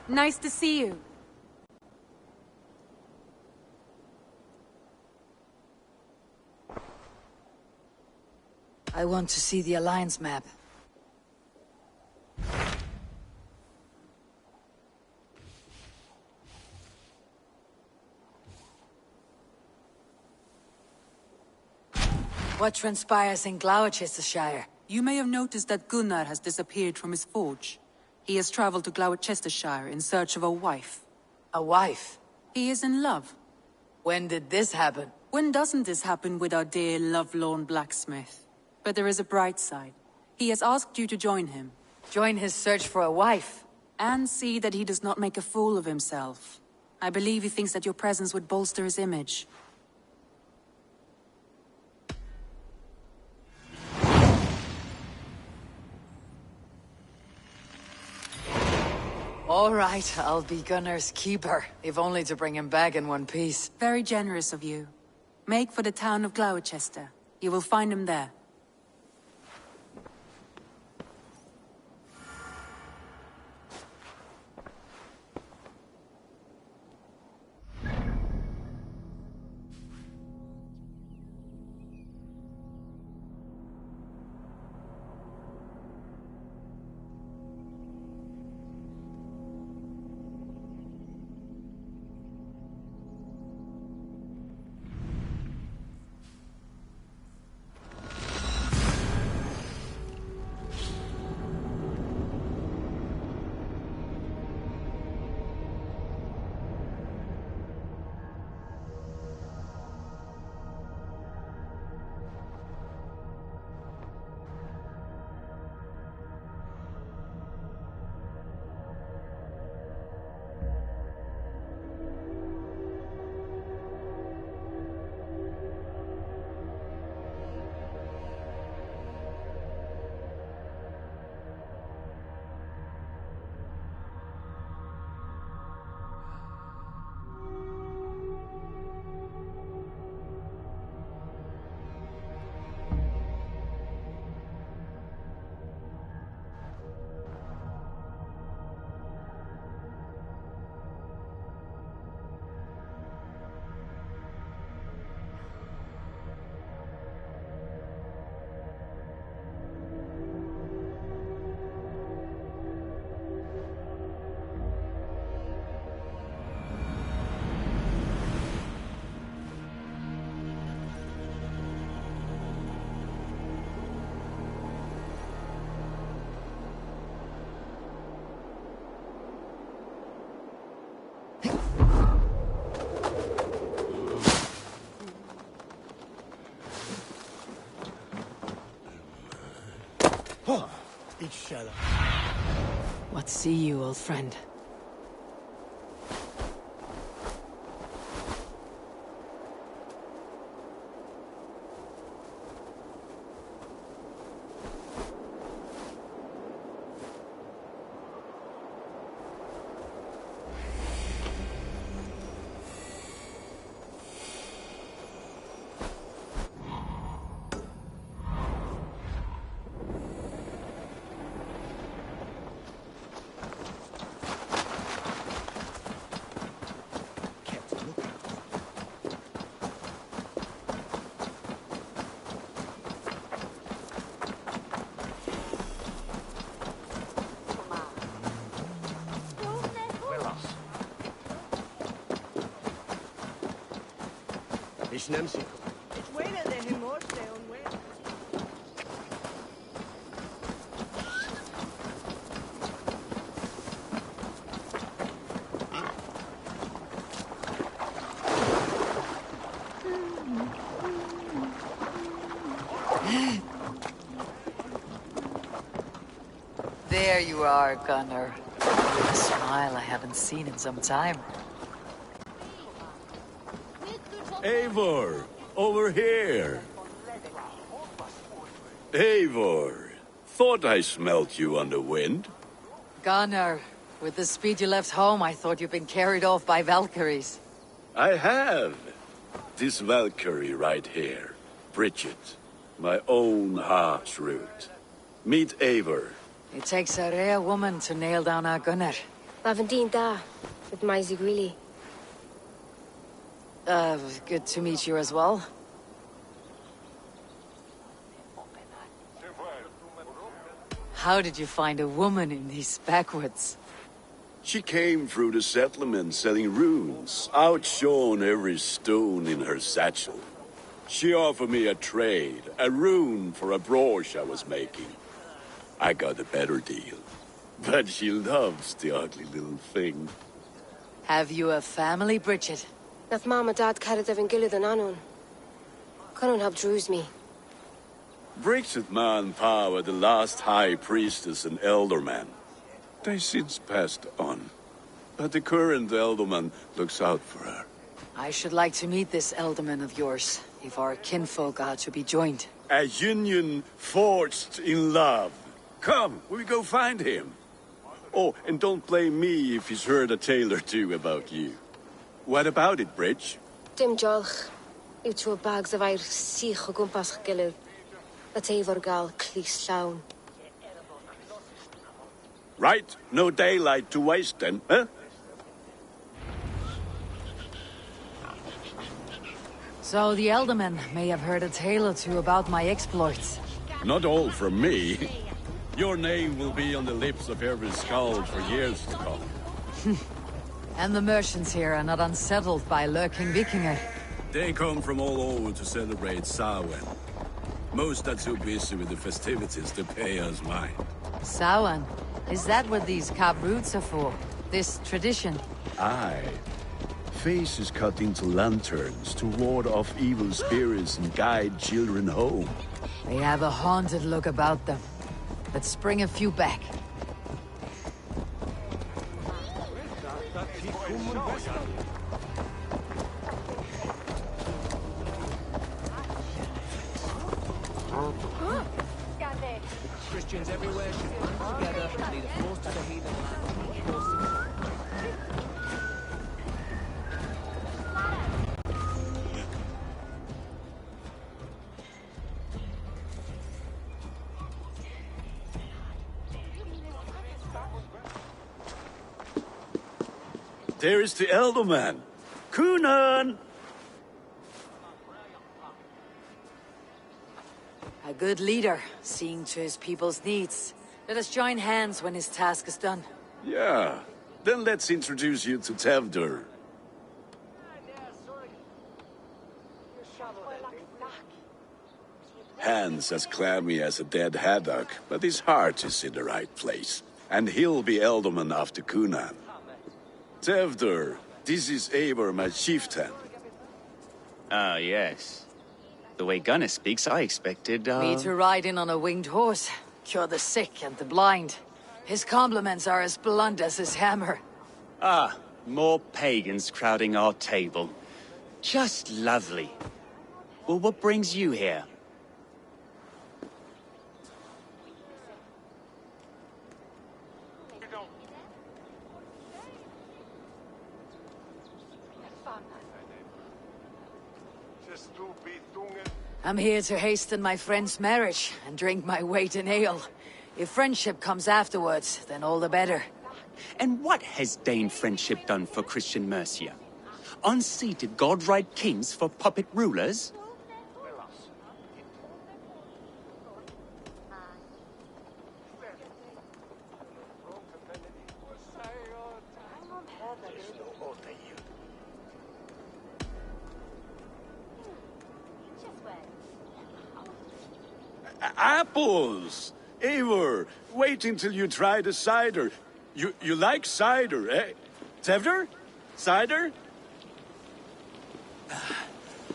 Nice to see you. I want to see the Alliance map. What transpires in Gloucestershire? You may have noticed that Gunnar has disappeared from his forge. He has traveled to Gloucestershire in search of a wife. A wife? He is in love. When did this happen? When doesn't this happen with our dear lovelorn blacksmith? But there is a bright side. He has asked you to join him. Join his search for a wife? And see that he does not make a fool of himself. I believe he thinks that your presence would bolster his image. All right, I'll be Gunnar's keeper, if only to bring him back in one piece. Very generous of you. Make for the town of Gloucester. You will find him there. What see you, old friend? There you are, Gunnar. With a smile I haven't seen in some time. Eivor, over here. Eivor, thought I smelt you on the wind. Gunnar, with the speed you left home, I thought you'd been carried off by Valkyries. I have. This Valkyrie right here, Bridget, my own heart's root. Meet Eivor. It takes a rare woman to nail down our Gunnar. Lavandine da, with Maisie Greeley. Good to meet you as well. How did you find a woman in these backwoods? She came through the settlement selling runes, outshone every stone in her satchel. She offered me a trade, a rune for a brooch I was making. I got a better deal. But she loves the ugly little thing. Have you a family, Bridget? Nath Mama Dad carried Devin Gillid and Anon. Couldn't help druise me. Bridget Ma and Pa were the last high priestess and elderman. They since passed on. But the current elderman looks out for her. I should like to meet this elderman of yours, if our kinfolk are to be joined. A union forged in love. Come, we go find him. Oh, and don't blame me if he's heard a tale or two about you. What about it, Bridge? Dim jolch. You two bags of air sich o gwmpas gilydd. The tafod gal clis llawn. Right, no daylight to waste then, huh? So the elderman may have heard a tale or two about my exploits. Not all from me. Your name will be on the lips of every skald for years to come. And the merchants here are not unsettled by lurking Vikinger. They come from all over to celebrate Samhain. Most are too busy with the festivities to pay us mind. Samhain? Is that what these carved roots are for? This tradition? Aye. Faces cut into lanterns to ward off evil spirits and guide children home. They have a haunted look about them. Let's bring a few back. Christians everywhere should band together and lead a force to the heathen land. There is the elderman. Kunan! A good leader, seeing to his people's needs. Let us join hands when his task is done. Yeah. Then let's introduce you to Tevdur. Hands as clammy as a dead haddock, but his heart is in the right place. And he'll be elderman after Kunan. Tevdur, this is Eivor, my chieftain. Ah, yes. The way Gunnar speaks, I expected, Me to ride in on a winged horse, cure the sick and the blind. His compliments are as blunt as his hammer. Ah, more pagans crowding our table. Just lovely. Well, what brings you here? I'm here to hasten my friend's marriage and drink my weight in ale. If friendship comes afterwards, then all the better. And what has Dane friendship done for Christian Mercia? Unseated godright kings for puppet rulers? Apples! Eivor, wait until you try the cider. You like cider, eh? Tevdur? Cider?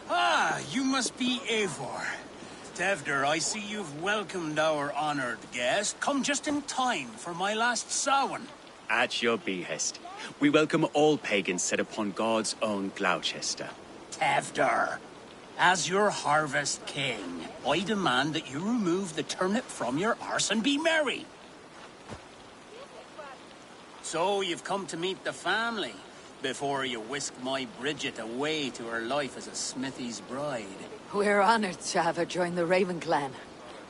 Ah, you must be Eivor. Tevdur, I see you've welcomed our honored guest. Come just in time for my last Samhain. At your behest. We welcome all pagans set upon God's own Gloucester. Tevdur, as your harvest king, I demand that you remove the turnip from your arse and be merry. So you've come to meet the family before you whisk my Bridget away to her life as a smithy's bride. We're honored to have her join the Raven clan,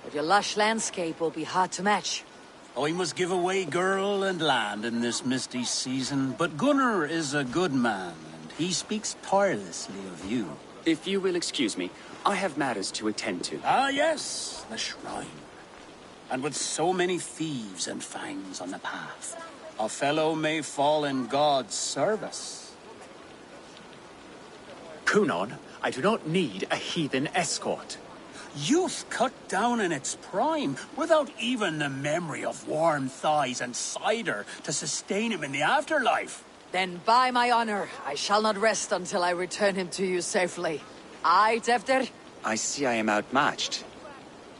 but your lush landscape will be hard to match. I must give away girl and land in this misty season, but Gunnar is a good man, and he speaks tirelessly of you. If you will excuse me, I have matters to attend to. Ah, yes, the shrine. And with so many thieves and fangs on the path, a fellow may fall in God's service. Kunon, I do not need a heathen escort. Youth cut down in its prime, without even the memory of warm thighs and cider to sustain him in the afterlife. Then by my honor, I shall not rest until I return him to you safely. Aye, Tefter? I see I am outmatched.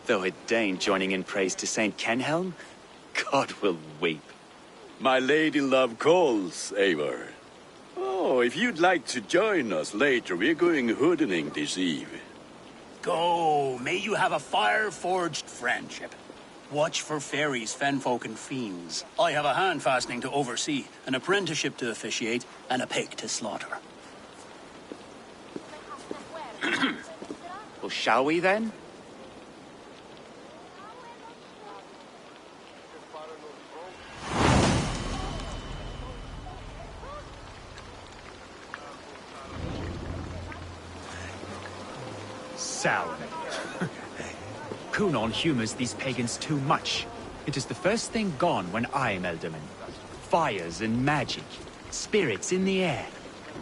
Though a Dane joining in praise to Saint Kenhelm, God will weep. My lady love calls, Eivor. Oh, if you'd like to join us later, we're going hoodening this eve. Go, may you have a fire-forged friendship. Watch for fairies, fenfolk, and fiends. I have a hand fastening to oversee, an apprenticeship to officiate, and a pig to slaughter. Well, shall we then? Sound. Kunon humors these pagans too much. It is the first thing gone when I am Elderman. Fires and magic, spirits in the air.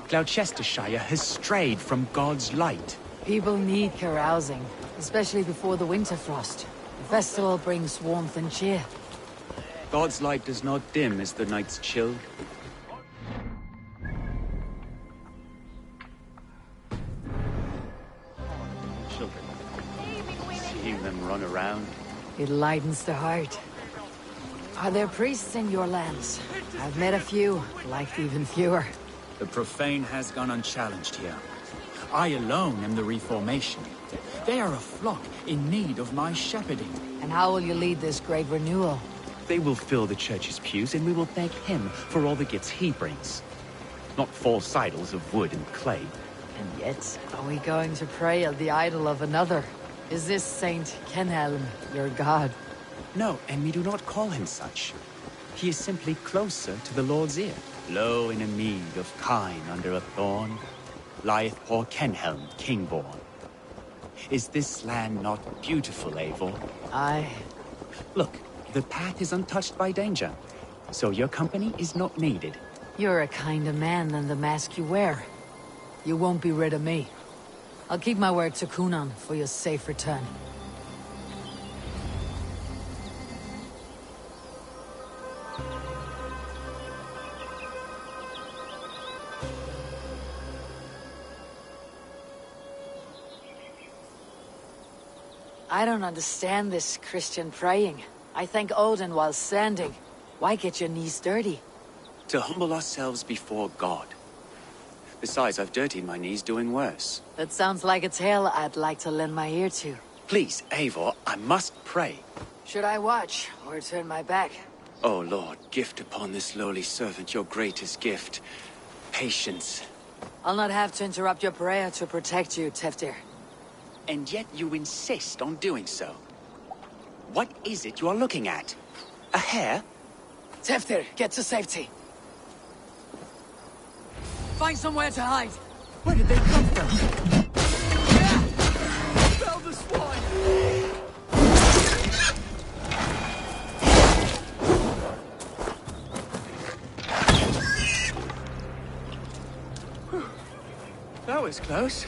Gloucestershire has strayed from God's light. People need carousing, especially before the winter frost. The festival brings warmth and cheer. God's light does not dim as the nights chill. Children, seeing them run around. It lightens the heart. Are there priests in your lands? I've met a few, liked even fewer. The profane has gone unchallenged here. I alone am the reformation. They are a flock in need of my shepherding. And how will you lead this great renewal? They will fill the church's pews, and we will thank him for all the gifts he brings. Not false idols of wood and clay. And yet, are we going to pray at the idol of another? Is this Saint Kenhelm your god? No, and we do not call him such. He is simply closer to the Lord's ear. Low in a mead of kine under a thorn, lieth poor Kenhelm, king-born. Is this land not beautiful, Eivor? Aye. Look, the path is untouched by danger, so your company is not needed. You're a kinder man than the mask you wear. You won't be rid of me. I'll keep my word to Kunon for your safe return. I don't understand this Christian praying. I thank Odin while standing. Why get your knees dirty? To humble ourselves before God. Besides, I've dirtied my knees doing worse. That sounds like a tale I'd like to lend my ear to. Please, Eivor, I must pray. Should I watch, or turn my back? Oh Lord, gift upon this lowly servant your greatest gift. Patience. I'll not have to interrupt your prayer to protect you, Teftir. And yet you insist on doing so. What is it you are looking at? A hare? Teftir, get to safety. Find somewhere to hide. Where did they come from? Fell the swine! That was close.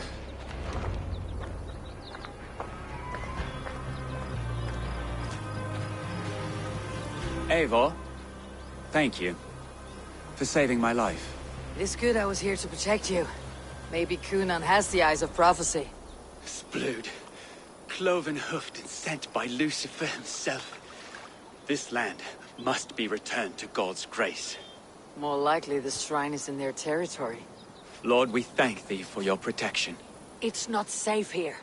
Eivor, thank you for saving my life. It's good I was here to protect you. Maybe Kunon has the eyes of prophecy. Splued, cloven-hoofed and sent by Lucifer himself. This land must be returned to God's grace. More likely the shrine is in their territory. Lord, we thank thee for your protection. It's not safe here.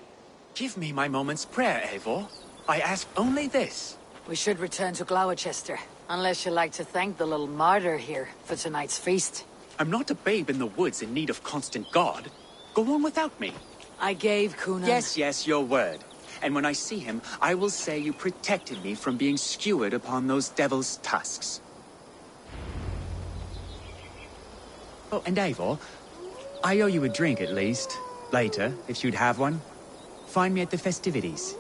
Give me my moment's prayer, Eivor. I ask only this. We should return to Gloucester, unless you'd like to thank the little martyr here for tonight's feast. I'm not a babe in the woods in need of constant guard. Go on without me. I gave Kunon... Yes, your word. and when I see him, I will say you protected me from being skewered upon those devil's tusks. Oh, and Eivor, I owe you a drink at least. Later, if you'd have one. Find me at the festivities.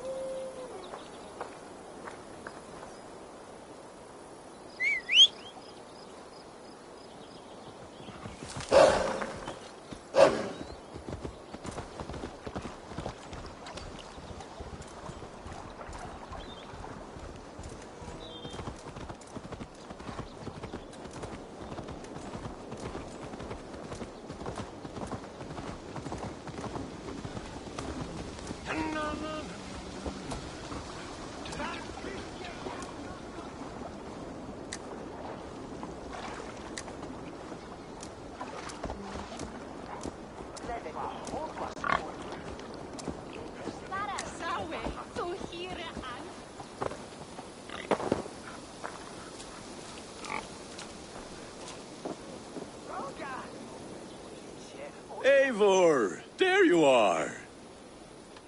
Eivor, there you are.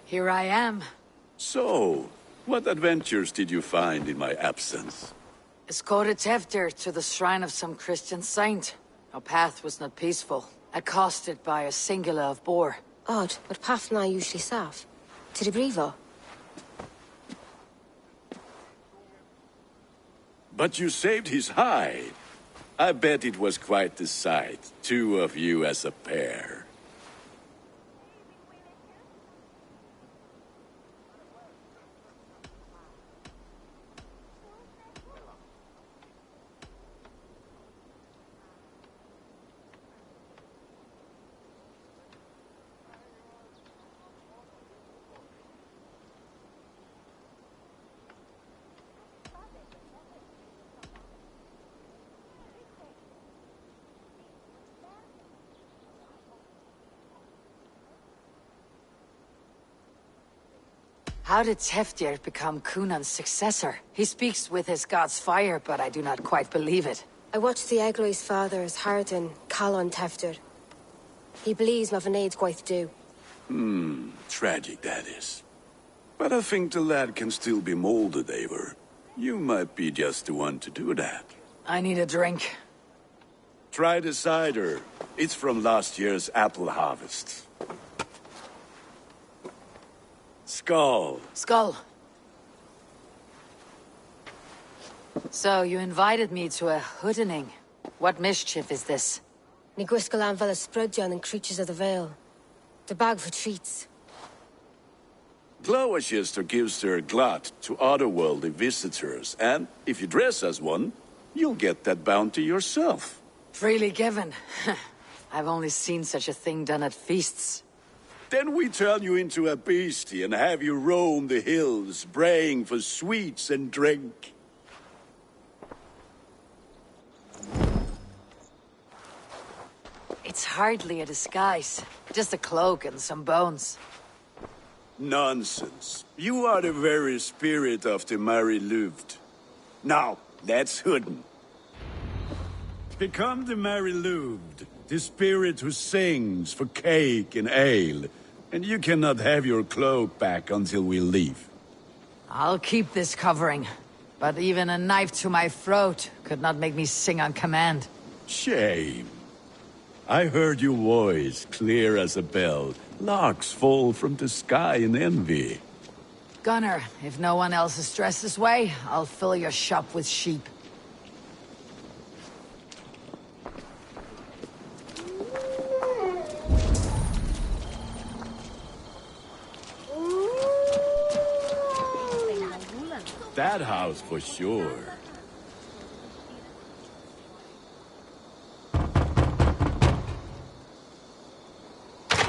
Here I am. So, what adventures did you find in my absence? Escorted Teftir to the shrine of some Christian saint. Our path was not peaceful, accosted by a singular of boar. Odd, but path na usually safe. To the Brivo. But you saved his hide. I bet it was quite the sight, two of you as a pair. How did Teftir become Cunan's successor? He speaks with his god's fire, but I do not quite believe it. I watched the Egloi's father's Harden call on Teftir. He believes Mavanade quite do. Tragic that is. But I think the lad can still be molded, Eivor. You might be just the one to do that. I need a drink. Try the cider. It's from last year's apple harvest. Skull. Skull. So, you invited me to a hoodening. What mischief is this? Ni Gwisgalan Vela Sprudjan and Creatures of the Vale. The bag for treats. Glowachester gives their glut to otherworldly visitors, and if you dress as one, you'll get that bounty yourself. Freely given. I've only seen such a thing done at feasts. Then we turn you into a beastie and have you roam the hills, braying for sweets and drink. It's hardly a disguise. Just a cloak and some bones. Nonsense. You are the very spirit of the Mary Louved. Now, let's hoodin. Become the Mary Louved, the spirit who sings for cake and ale. And you cannot have your cloak back until we leave. I'll keep this covering. But even a knife to my throat could not make me sing on command. Shame. I heard your voice clear as a bell. Larks fall from the sky in envy. Gunner, if no one else is dressed this way, I'll fill your shop with sheep. That house for sure.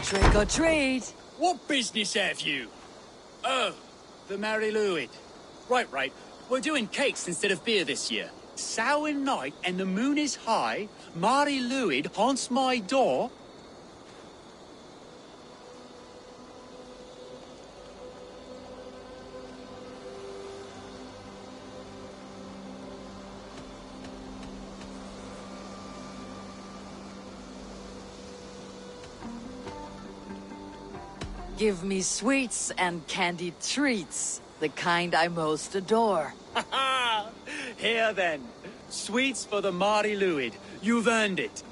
Trick or treat! What business have you? Oh, the Mary Louid. Right. We're doing cakes instead of beer this year. Samhain night and the moon is high. Mary Louid haunts my door. Give me sweets and candied treats, the kind I most adore. Here then. Sweets for the Mari Luid. You've earned it.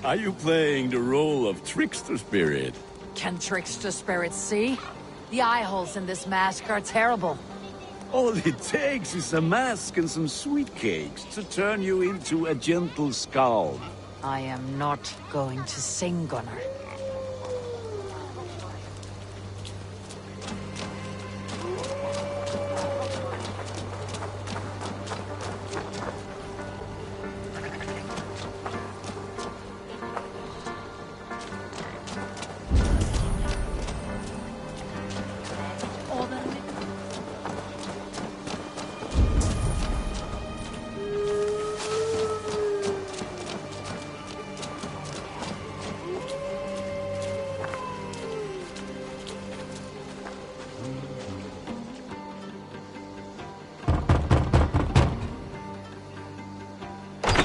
Are you playing the role of trickster spirit? Can trickster spirits see? The eye holes in this mask are terrible. All it takes is a mask and some sweet cakes to turn you into a gentle skald. I am not going to sing, Gunnar.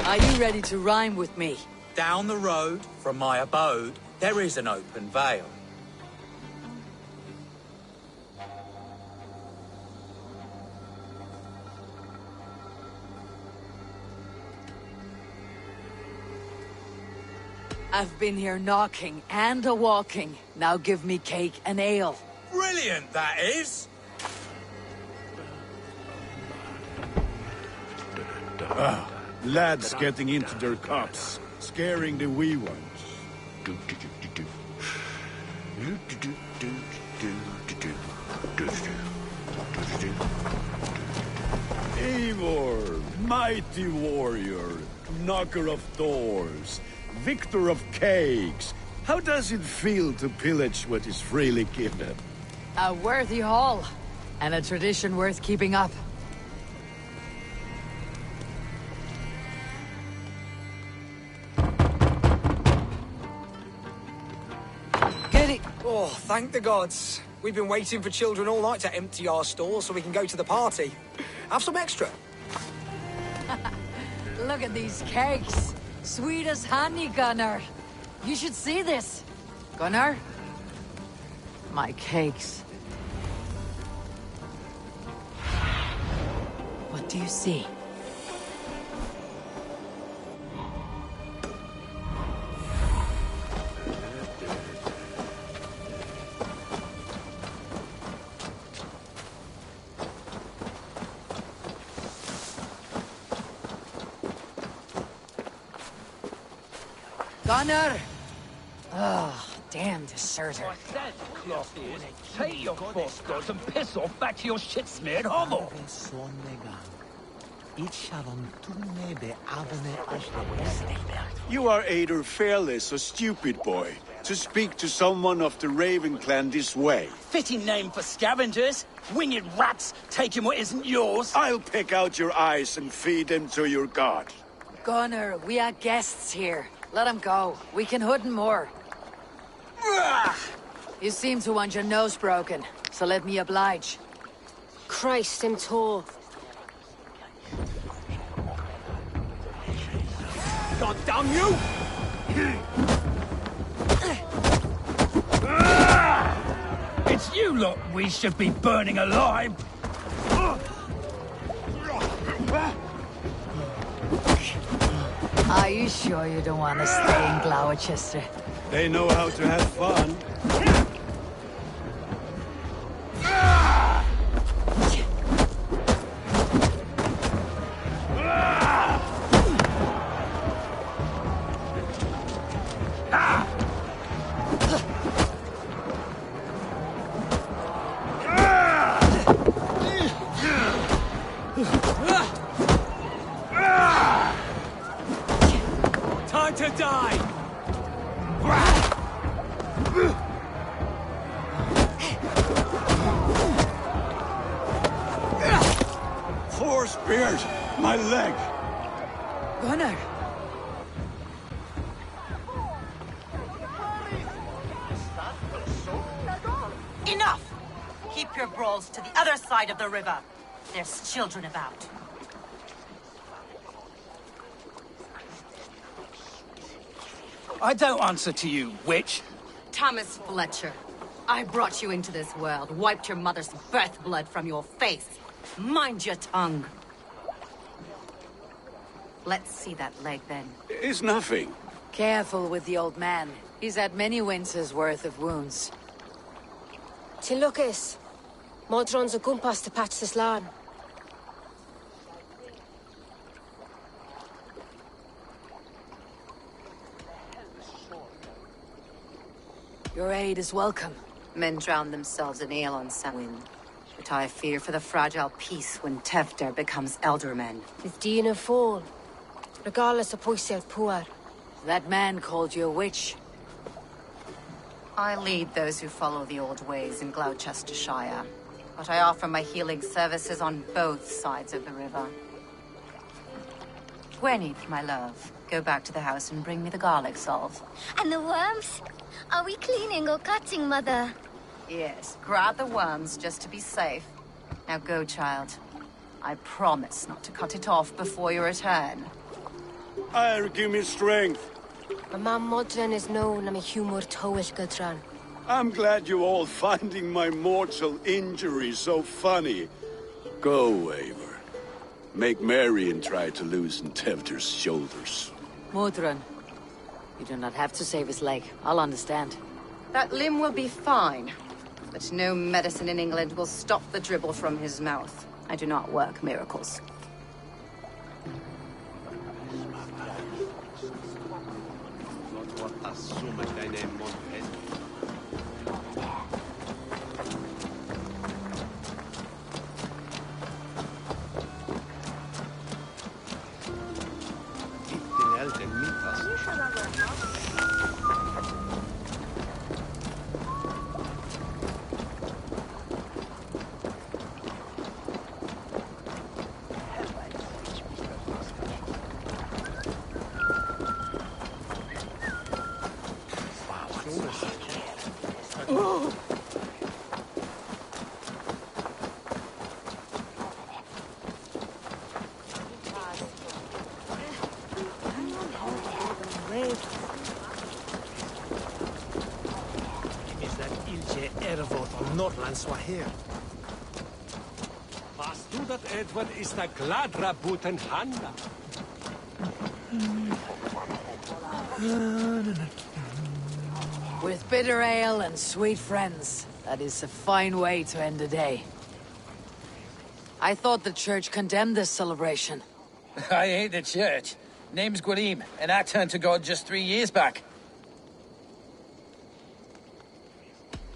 Are you ready to rhyme with me? Down the road from my abode, there is an open vale. I've been here knocking and a-walking. Now give me cake and ale. Brilliant, that is! Lads getting into their cups, scaring the wee ones. Eivor, mighty warrior, knocker of doors, victor of cakes. How does it feel to pillage what is freely given? A worthy haul, and a tradition worth keeping up. Oh, thank the gods. We've been waiting for children all night to empty our stores so we can go to the party. Have some extra. Look at these cakes. Sweet as honey, Gunnar. You should see this. Gunnar? My cakes. What do you see? Gunnar! Oh, damn deserter. Take your force and piss off back to your shit-smeared hovel. You are either fearless or stupid, boy, to speak to someone of the Raven clan this way. Fitting name for scavengers. Winged rats taking what isn't yours. I'll pick out your eyes and feed them to your god. Gunnar, we are guests here. Let him go. We can hood him more. You seem to want your nose broken, so let me oblige. Christ, I'm tall. God damn you! It's you lot we should be burning alive! Are you sure you don't want to stay in Gloucester? They know how to have fun. Time to die! Four spears! My leg! Gunnar! Enough! Keep your brawls to the other side of the river. There's children about. I don't answer to you, witch. Thomas Fletcher, I brought you into this world, wiped your mother's birth blood from your face. Mind your tongue. Let's see that leg, then. It's nothing. Careful with the old man. He's had many winters' worth of wounds. Tilukis. Modron's a gumpas to patch this lawn. Your aid is welcome. Men drown themselves in ale on Samhain. But I fear for the fragile peace when Tefter becomes eldermen. With Dina fall. Regardless of Poisiel Puar. That man called you a witch. I lead those who follow the old ways in Gloucestershire. But I offer my healing services on both sides of the river. Gwyneth, my love, go back to the house and bring me the garlic salve. And the worms? Are we cleaning or cutting, Mother? Yes, grab the worms just to be safe. Now go, child. I promise not to cut it off before you return. Give me strength. My mam Modron is known am a humor towish Gudran. I'm glad you all finding my mortal injury so funny. Go, Eivor. Make merry and try to loosen Tevter's shoulders. Modron, you do not have to save his leg. I'll understand. That limb will be fine. But no medicine in England will stop the dribble from his mouth. I do not work miracles. Swahir. Was du dat Edward is da gladra buten handa. With bitter ale and sweet friends, that is a fine way to end a day. I thought the church condemned this celebration. I hate the church. Name's Gwarim, and I turned to God just 3 years back.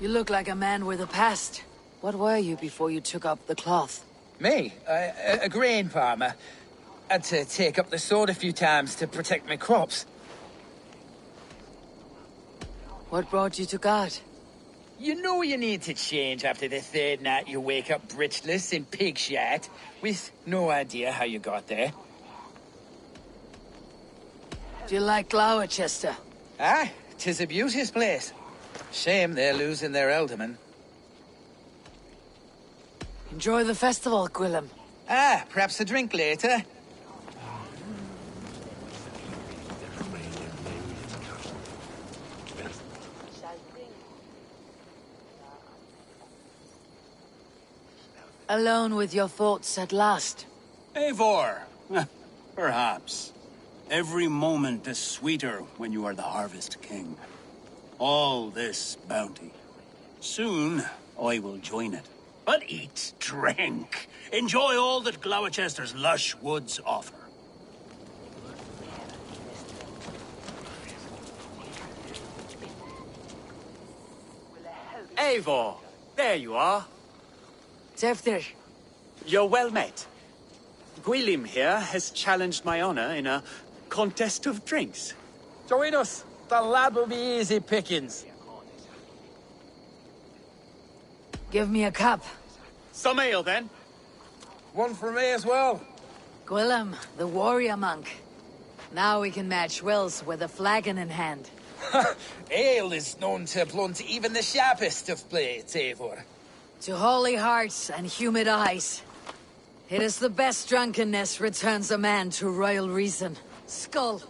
You look like a man with a past. What were you before you took up the cloth? Me? A grain farmer. Had to take up the sword a few times to protect my crops. What brought you to God? You know you need to change after the third night you wake up britchless in pig shat, with no idea how you got there. Do you like Gloucester? Ah, 'tis a beauteous place. Shame they're losing their elderman. Enjoy the festival, Gwillem. Ah, perhaps a drink later. Alone with your thoughts at last. Eivor! Perhaps. Every moment is sweeter when you are the Harvest King. All this bounty. Soon, I will join it. But eat, drink, enjoy all that Gloucester's lush woods offer. Eivor, there you are. Tefter. You're well met. Gwilym here has challenged my honor in a contest of drinks. Join us. The lad will be easy pickings. Give me a cup. Some ale, then. One for me as well. Gwillem, the warrior monk. Now we can match wills with a flagon in hand. Ale is known to blunt even the sharpest of blades, Eivor. To holy hearts and humid eyes. It is the best drunkenness returns a man to royal reason. Skull.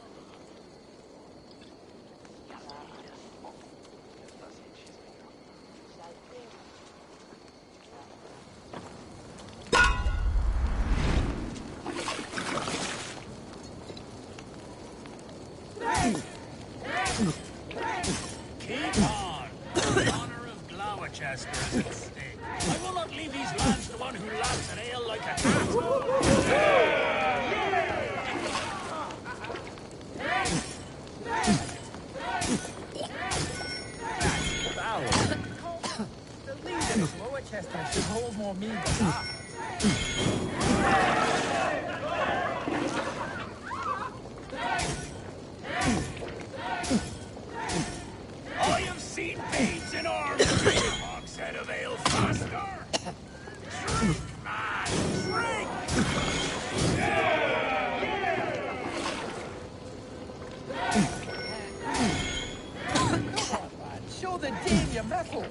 Keep on. The honor of Gloucester is at stake. I will not leave these lands to one who laps an ale like a cat. The leader of Gloucester should hold more meat than that. I have seen babes in arms drink a hogshead of ale faster. Drink, man, drink! Show the Dane your mettle.